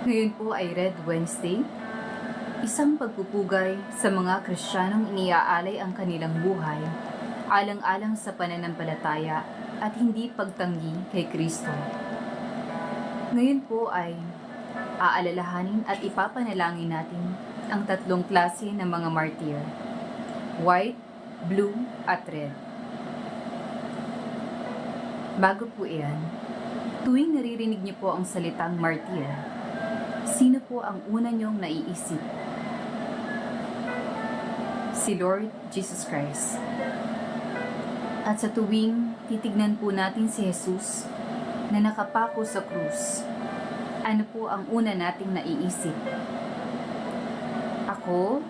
Ngayon po ay Red Wednesday, isang pagpupugay sa mga Kristiyanong iniaalay ang kanilang buhay, alang-alang sa pananampalataya at hindi pagtanggi kay Kristo. Ngayon po ay aalalahanin at ipapanalangin natin ang tatlong klase ng mga martir: white, blue, at red. Bago po iyan, tuwing naririnig niyo po ang salitang martir, sino po ang una niyong naiisip? Si Lord Jesus Christ. At sa tuwing titignan po natin si Jesus na nakapako sa krus, ano po ang una nating naiisip? Ako,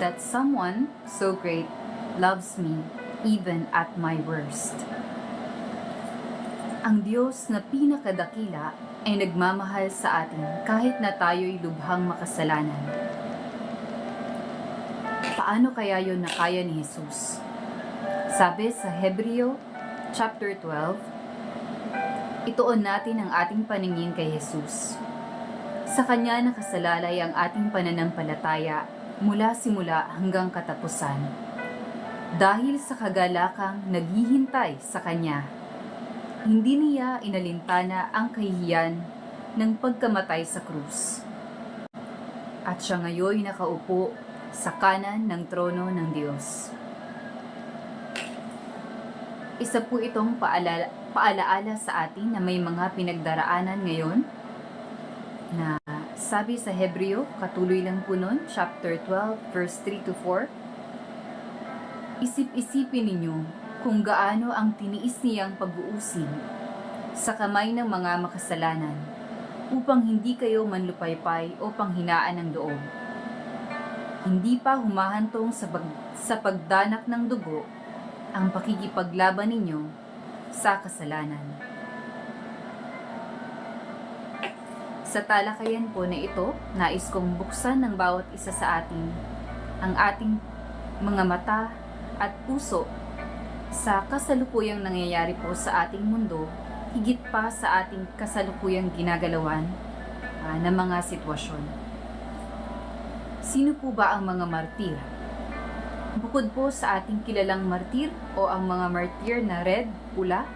that someone so great loves me even at my worst. Ang Diyos na pinakadakila ay nagmamahal sa atin kahit na tayo'y lubhang makasalanan. Paano kaya yun na kaya ni Jesus? Sabi sa Hebreo chapter 12, ituon natin ang ating paningin kay Jesus. Sa Kanya nakasalalay ang ating pananampalataya mula simula hanggang katapusan. Dahil sa kagalakang naghihintay sa Kanya, hindi niya inalintana ang kahihiyan ng pagkamatay sa krus. At siya ngayon nakaupo sa kanan ng trono ng Diyos. Isa po itong paalaala sa atin na may mga pinagdaraanan ngayon na sabi sa Hebreo, katuloy lang po nun, chapter 12, verse 3 to 4, isip-isipin ninyo kung gaano ang tiniis niyang pag-uusig sa kamay ng mga makasalanan upang hindi kayo manlupaypay o panghinaan ng loob. Hindi pa humahantong sa pagdanak ng dugo ang pakikipaglaban ninyo sa kasalanan. Sa talakayan po na ito, nais kong buksan ng bawat isa sa atin ang ating mga mata at puso sa kasalukuyang nangyayari po sa ating mundo, higit pa sa ating kasalukuyang ginagalawan ng mga sitwasyon. Sino po ba ang mga martir? Bukod po sa ating kilalang martir o ang mga martir na red, pula,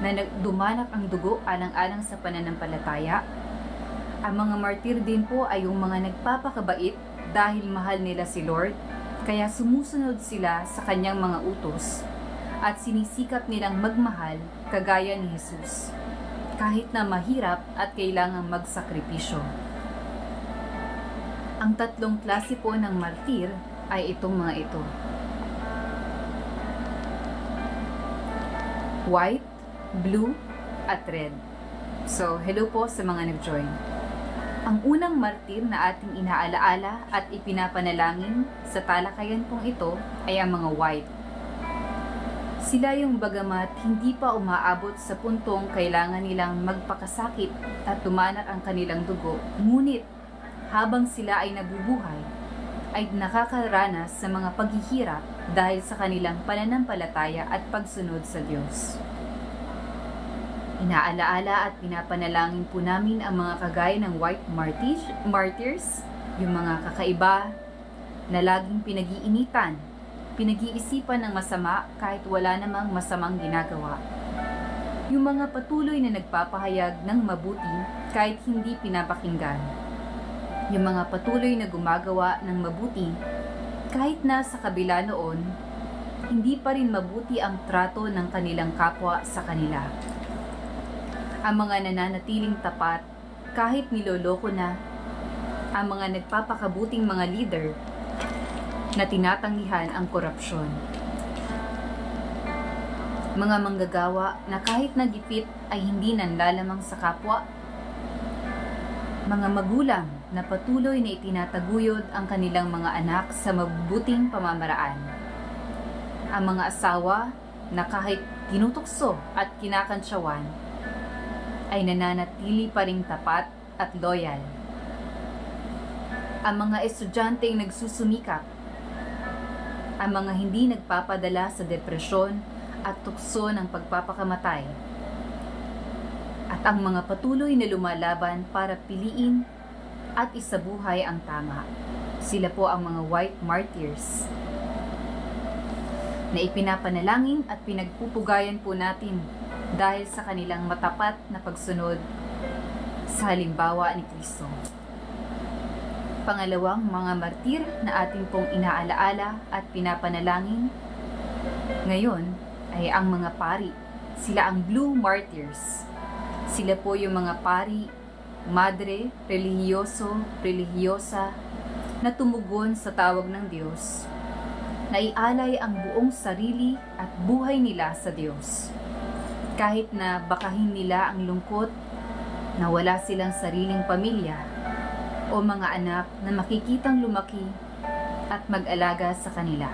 na dumanak ang dugo alang-alang sa pananampalataya, ang mga martir din po ay yung mga nagpapakabait dahil mahal nila si Lord, kaya sumusunod sila sa kanyang mga utos at sinisikap nilang magmahal kagaya ni Jesus, kahit na mahirap at kailangang magsakripisyo. Ang tatlong klase po ng martir ay itong mga ito: white, blue, at red. So, hello po sa mga nag-join. Ang unang martir na ating inaalaala at ipinapanalangin sa talakayan pong ito ay ang mga white. Sila yung bagamat hindi pa umaabot sa puntong kailangan nilang magpakasakit at tumanak ang kanilang dugo, ngunit habang sila ay nabubuhay, ay nakakaranas sa mga paghihirap dahil sa kanilang pananampalataya at pagsunod sa Diyos. Inaalaala at pinapanalangin po namin ang mga kagaya ng white martyrs, yung mga kakaiba na laging pinag-iinitan, pinag-iisipan ng masama kahit wala namang masamang ginagawa. Yung mga patuloy na nagpapahayag ng mabuti kahit hindi pinapakinggan. Yung mga patuloy na gumagawa ng mabuti kahit na sa kabila noon, hindi pa rin mabuti ang trato ng kanilang kapwa sa kanila. Ang mga nananatiling tapat kahit niloloko na, ang mga nagpapakabuting mga leader na tinatanggihan ang korupsyon. Mga manggagawa na kahit nagipit ay hindi nanlalamang sa kapwa. Mga magulang na patuloy na itinataguyod ang kanilang mga anak sa mabubuting pamamaraan. Ang mga asawa na kahit tinutukso at kinakantsawan ay nananatili pa ring tapat at loyal. Ang mga estudyanteng nagsusumikap, ang mga hindi nagpapadala sa depresyon at tukso ng pagpapakamatay, at ang mga patuloy na lumalaban para piliin at isabuhay ang tama. Sila po ang mga white martyrs na ipinapanalangin at pinagpupugayan po natin dahil sa kanilang matapat na pagsunod sa halimbawa ni Kristo. Pangalawang mga martir na atin pong inaalaala at pinapanalangin ngayon ay ang mga pari. Sila ang Blue Martyrs. Sila po yung mga pari, madre, relihiyoso, relihiyosa na tumugon sa tawag ng Diyos, na ialay ang buong sarili at buhay nila sa Diyos. Kahit na bakahin nila ang lungkot na wala silang sariling pamilya o mga anak na makikitang lumaki at mag-alaga sa kanila.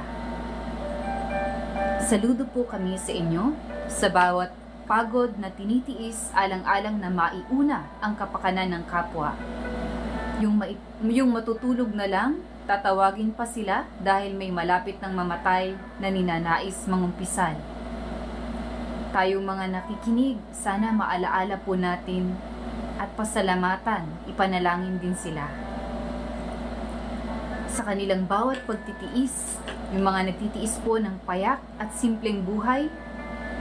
Saludo po kami sa inyo sa bawat pagod na tinitiis alang-alang na maiuna ang kapakanan ng kapwa. Yung matutulog na lang, tatawagin pa sila dahil may malapit ng mamatay na ninanais mangumpisal. Tayong mga nakikinig, sana maalaala po natin at pasalamatan, ipanalangin din sila. Sa kanilang bawat pagtitiis, yung mga nagtitiis po ng payak at simpleng buhay,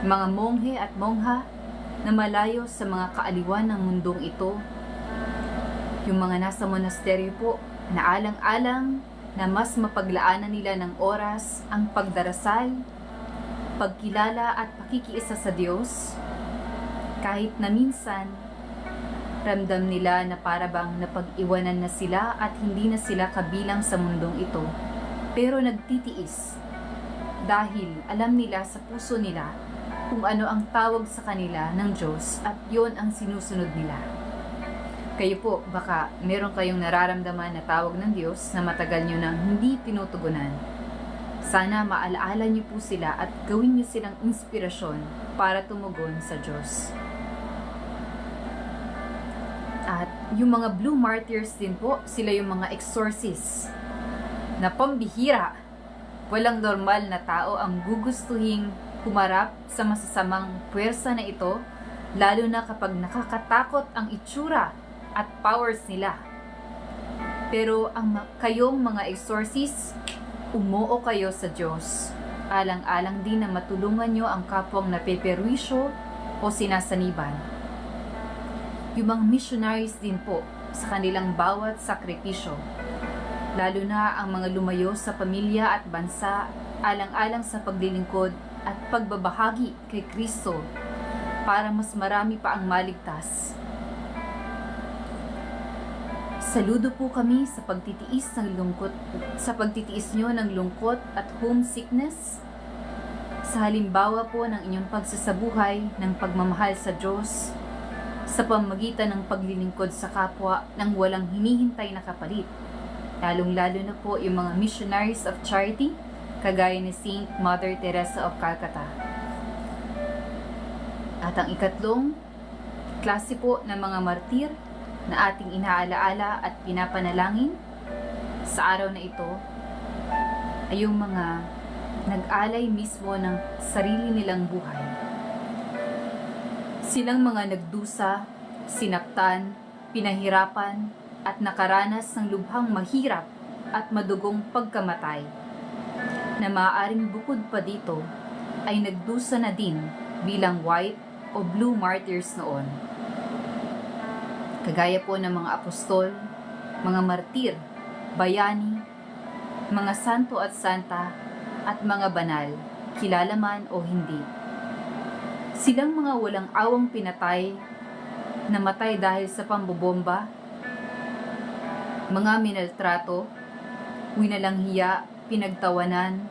mga monghe at mongha na malayo sa mga kaaliwan ng mundong ito, yung mga nasa monasteryo po na alang-alang na mas mapaglaanan nila ng oras ang pagdarasal, pagkilala at pakikiisa sa Diyos, kahit na minsan ramdam nila na parabang napag-iwanan na sila at hindi na sila kabilang sa mundong ito. Pero nagtitiis dahil alam nila sa puso nila kung ano ang tawag sa kanila ng Diyos at yon ang sinusunod nila. Kayo po, baka meron kayong nararamdaman na tawag ng Diyos na matagal nyo nang hindi tinutugunan. Sana maalaala nyo po sila at gawin nyo silang inspirasyon para tumugon sa Diyos. At yung mga Blue Martyrs din po, sila yung mga exorcists na pambihira. Walang normal na tao ang gugustuhing humarap sa masasamang puwersa na ito, lalo na kapag nakakatakot ang itsura at powers nila. Pero kayong mga exorcists, umuo kayo sa Diyos. Alang-alang din na matulungan nyo ang kapwang napeperwisyo o sinasaniban. Yung mga missionaries din po sa kanilang bawat sakripisyo, lalo na ang mga lumayo sa pamilya at bansa, alang-alang sa paglilingkod at pagbabahagi kay Kristo para mas marami pa ang maligtas. Saludo po kami sa pagtitiis nyo ng lungkot at homesickness, sa halimbawa po ng inyong pagsasabuhay ng pagmamahal sa Diyos, sa pamamagitan ng paglilingkod sa kapwa ng walang hinihintay na kapalit. Lalong-lalo na po yung mga missionaries of charity, kagaya ni Saint Mother Teresa of Calcutta. At ang ikatlong klase po ng mga martir na ating inaalaala at pinapanalangin sa araw na ito ay yung mga nag-alay mismo ng sarili nilang buhay. Silang mga nagdusa, sinaktan, pinahirapan, at nakaranas ng lubhang mahirap at madugong pagkamatay, na maaaring bukod pa dito ay nagdusa na din bilang white o blue martyrs noon. Kagaya po ng mga apostol, mga martir, bayani, mga santo at santa, at mga banal, kilala man o hindi. Silang mga walang awang pinatay, namatay dahil sa pambobomba, mga minaltrato, winalanghiya, pinagtawanan,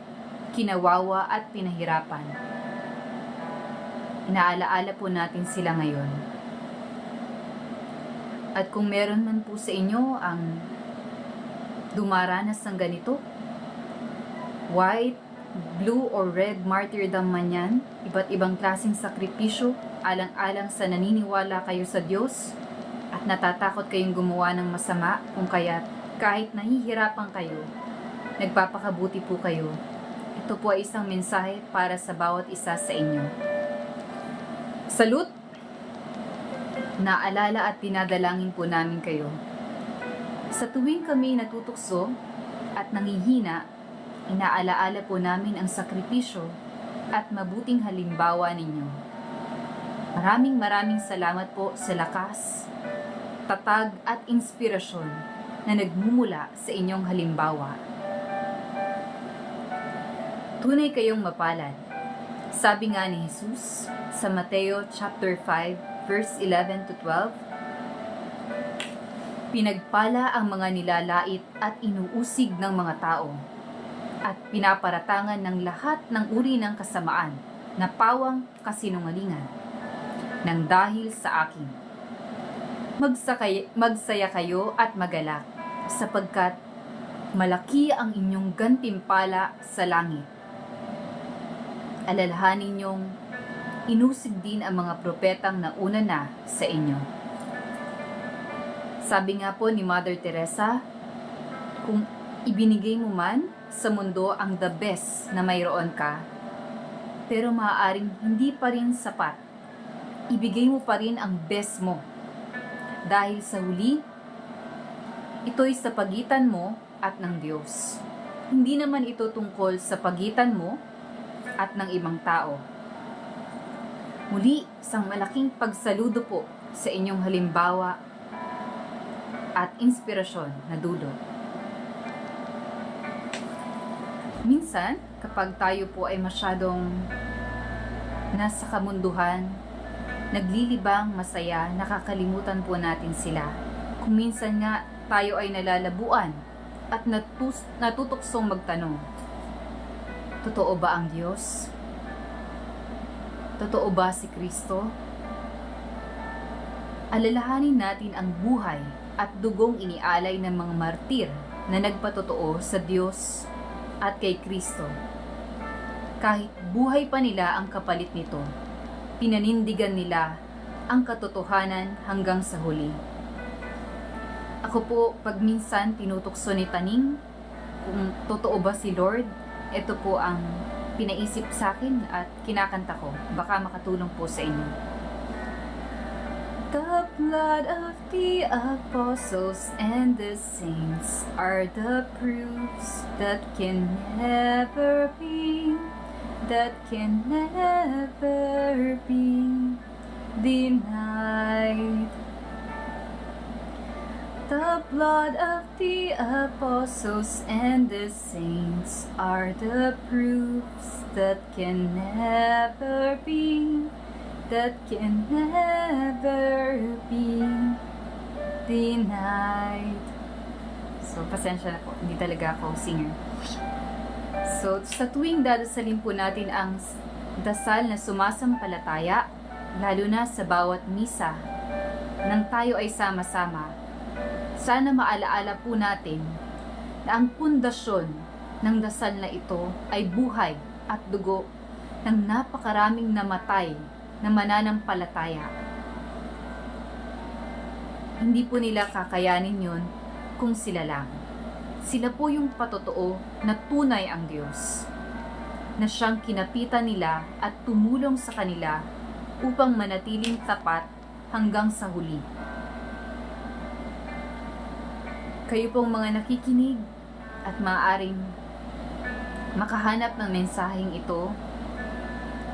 kinawawa at pinahirapan. Inaalaala po natin sila ngayon. At kung meron man po sa inyo ang dumaranas ng ganito, white, blue or red martyrdom man yan, iba't ibang klaseng sakripisyo, alang-alang sa naniniwala kayo sa Diyos at natatakot kayong gumawa ng masama, kung kaya't kahit nahihirapan kayo, nagpapakabuti po kayo. Ito po ay isang mensahe para sa bawat isa sa inyo. Salute! Naalala at pinadalangin po namin kayo. Sa tuwing kami natutukso at nangihina, inaalaala po namin ang sakripisyo at mabuting halimbawa ninyo. Maraming salamat po sa lakas, tatag at inspirasyon na nagmumula sa inyong halimbawa. Tunay kayong mapalad. Sabi nga ni Jesus sa Mateo chapter 5 verse 11 to 12, pinagpala ang mga nilalait at inuusig ng mga tao at pinaparatangan ng lahat ng uri ng kasamaan na pawang kasinungalingan nang dahil sa akin. Magsaya kayo at magalak sapagkat malaki ang inyong gantimpala sa langit. Alalahanin ninyong inusig din ang mga propetang nauna na sa inyo. Sabi nga po ni Mother Teresa, kung ibinigay mo man sa mundo ang the best na mayroon ka, pero maaaring hindi pa rin sapat, ibigay mo pa rin ang best mo. Dahil sa huli, ito'y sa pagitan mo at ng Diyos. Hindi naman ito tungkol sa pagitan mo at ng ibang tao. Muli, isang malaking pagsaludo po sa inyong halimbawa at inspirasyon na dulot. Minsan, kapag tayo po ay masyadong nasa kamunduhan, naglilibang, masaya, nakakalimutan po natin sila. Kung minsan nga tayo ay nalalabuan at natutuksong magtanong, totoo ba ang Diyos? Totoo ba si Kristo? Alalahanin natin ang buhay at dugong inialay ng mga martir na nagpatotoo sa Diyos at kay Kristo. Kahit buhay pa nila ang kapalit nito, pinanindigan nila ang katotohanan hanggang sa huli. Ako po, pag minsan tinutukso ni Taning kung totoo ba si Lord, ito po ang pinaisip sa akin at kinakanta ko. Baka makatulong po sa inyo. The blood of the apostles and the saints are the proofs that can never be denied. The blood of the apostles and the saints are the proofs that can never be denied. So, pasensya na po, hindi talaga ako singer. So, sa tuwing dadasalin po natin ang dasal na sumasampalataya, lalo na sa bawat misa, nang tayo ay sama-sama, sana maalaala po natin na ang pundasyon ng dasal na ito ay buhay at dugo ng napakaraming namatay na mananampalataya. Hindi po nila kakayanin yun kung sila lang. Sila po yung patotoo na tunay ang Diyos, na siyang kinapitan nila at tumulong sa kanila upang manatiling tapat hanggang sa huli. Kayo pong mga nakikinig at maaaring makahanap ng mensaheng ito,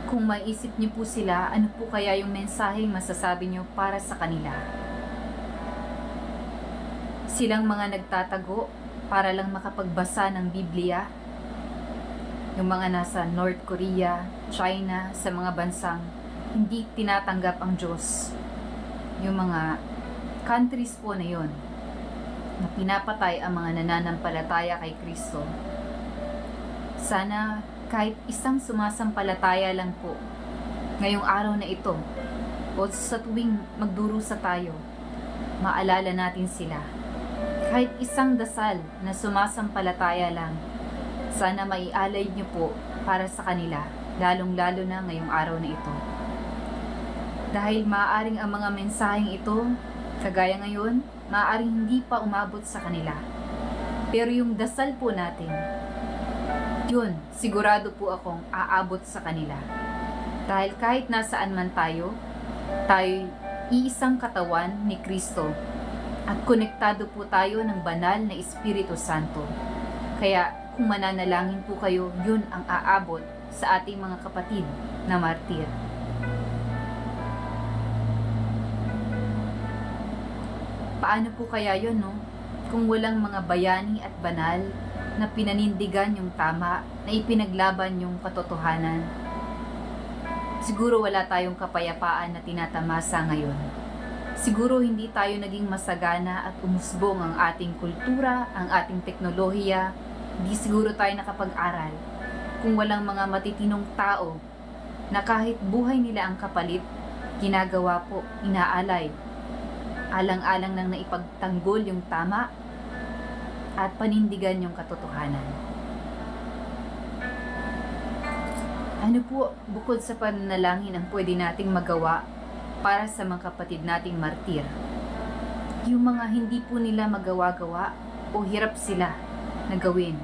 kung maisip niyo po sila, ano po kaya yung mensaheng masasabi niyo para sa kanila? Silang mga nagtatago para lang makapagbasa ng Biblia, yung mga nasa North Korea, China, sa mga bansang hindi tinatanggap ang Diyos, yung mga countries po na yon, na pinapatay ang mga nananampalataya kay Kristo. Sana kahit isang sumasampalataya lang po ngayong araw na ito o sa tuwing magdurusa tayo, maalala natin sila. Kahit isang dasal na sumasampalataya lang, sana maialay niyo po para sa kanila, lalong-lalo na ngayong araw na ito. Dahil maaaring ang mga mensaheng ito, kagaya ngayon, maaaring hindi pa umabot sa kanila. Pero yung dasal po natin, yun, sigurado po akong aabot sa kanila. Dahil kahit nasaan man tayo iisang katawan ni Kristo. At konektado po tayo ng banal na Espiritu Santo. Kaya kung mananalangin po kayo, yun ang aabot sa ating mga kapatid na martir. Paano po kaya yun, no? Kung walang mga bayani at banal na pinanindigan yung tama, na ipinaglaban yung katotohanan, siguro wala tayong kapayapaan na tinatamasa ngayon. Siguro hindi tayo naging masagana at umusbong ang ating kultura, ang ating teknolohiya. Di siguro tayo nakapag-aral kung walang mga matitinong tao na kahit buhay nila ang kapalit, ginagawa po, inaalay, alang-alang nang naipagtanggol yung tama at panindigan yung katotohanan. Ano po, bukod sa pananalangin ang pwede nating magawa para sa mga kapatid nating martir? Yung mga hindi po nila magawa-gawa o hirap sila na gawin,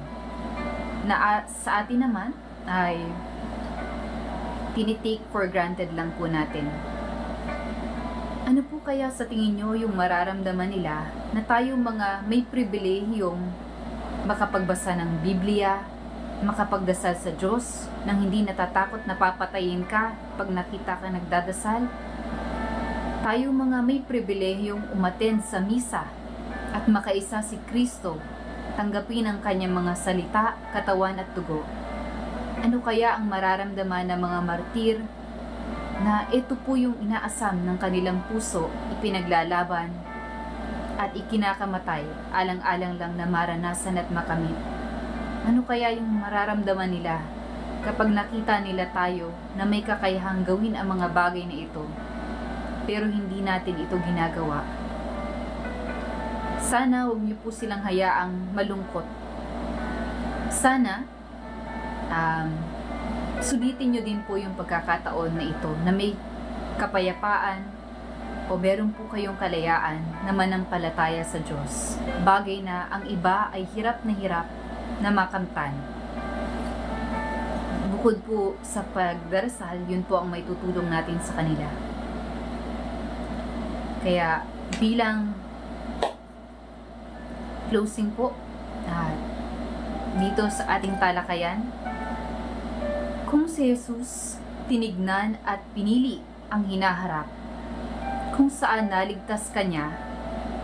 na sa atin naman ay tinitake for granted lang po natin. Ano po kaya sa tingin nyo yung mararamdaman nila na tayo mga may pribilehiyong makapagbasa ng Biblia, makapagdasal sa Diyos, nang hindi natatakot na papatayin ka pag nakita ka nagdadasal? Tayo mga may pribilehiyong umattend sa misa at makaisa si Kristo, tanggapin ang kanyang mga salita, katawan at dugo. Ano kaya ang mararamdaman ng mga martir na ito po yung inaasam ng kanilang puso, ipinaglalaban at ikinakamatay, alang-alang lang na maranasan at makamit? Ano kaya yung mararamdaman nila kapag nakita nila tayo na may kakayahang gawin ang mga bagay na ito, pero hindi natin ito ginagawa? Sana huwag niyo po silang hayaang malungkot. Sana sulitin niyo din po yung pagkakataon na ito na may kapayapaan o meron po kayong kalayaan na manampalataya sa Diyos. Bagay na ang iba ay hirap na makamtan. Bukod po sa pagdarasal, yun po ang may tutulong natin sa kanila. Kaya bilang closing po, dito sa ating talakayan, kung si Jesus tinignan at pinili ang hinaharap, kung saan naligtas kanya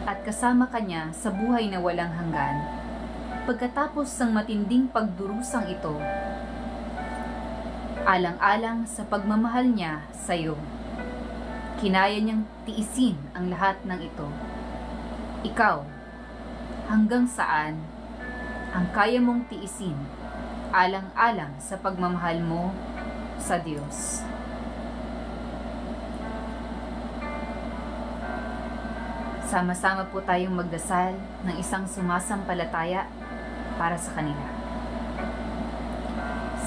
at kasama kanya sa buhay na walang hanggan, pagkatapos ng matinding pagdurusang ito, alang-alang sa pagmamahal niya sa iyo, kinaya niyang tiisin ang lahat ng ito. Ikaw, hanggang saan ang kaya mong tiisin alang-alang sa pagmamahal mo sa Diyos? Sama-sama po tayong magdasal ng isang sumasampalataya para sa kanila.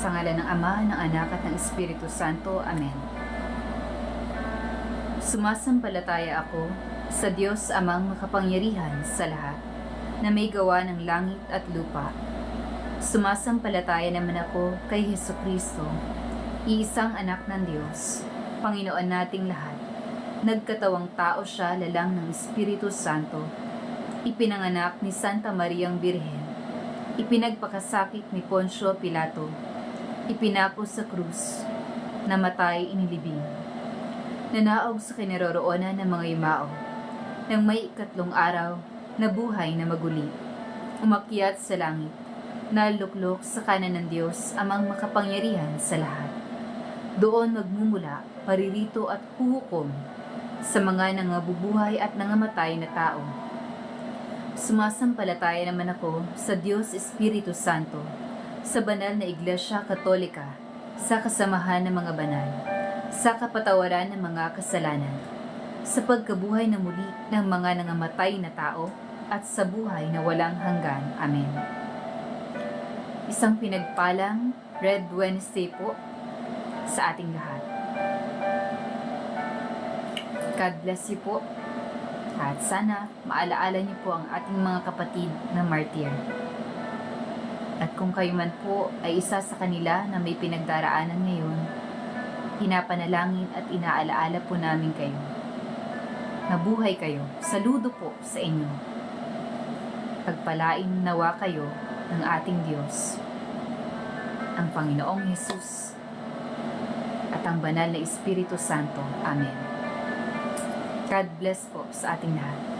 Sa ngalan ng Ama, ng Anak at ng Espiritu Santo. Amen. Sumasampalataya ako sa Diyos Amang makapangyarihan sa lahat, na may gawa ng langit at lupa. Sumasampalataya naman ako kay Hesukristo, iisang anak ng Diyos, Panginoon nating lahat. Nagkatawang tao siya lalang ng Espiritu Santo, ipinanganak ni Santa Mariang Birhen, ipinagpakasakit ni Poncio Pilato, ipinako sa krus, namatay inilibing, nanaog sa kinaroroonan ng mga yumao, nang may ikatlong araw, nabuhay na maguli, umakyat sa langit, naluklok sa kanan ng Diyos Amang makapangyarihan sa lahat. Doon magmumula, paririto at huhukom sa mga nangabubuhay at nangamatay na tao. Sumasampalataya naman ako sa Diyos Espiritu Santo, sa banal na Iglesia Katolika, sa kasamahan ng mga banal, sa kapatawaran ng mga kasalanan, sa pagkabuhay na muli ng mga nangamatay na tao, at sa buhay na walang hanggan. Amen. Isang pinagpalang Red Wednesday po sa ating lahat. God bless you po. At sana maalaala niyo po ang ating mga kapatid na martir. At kung kayo man po ay isa sa kanila na may pinagdaraanan ngayon, pinapanalangin at inaalaala po namin kayo. Mabuhay kayo. Saludo po sa inyo. Pagpalain nawa kayo ng ating Diyos, ang Panginoong Hesus, at ang banal na Espiritu Santo. Amen. God bless po sa ating lahat.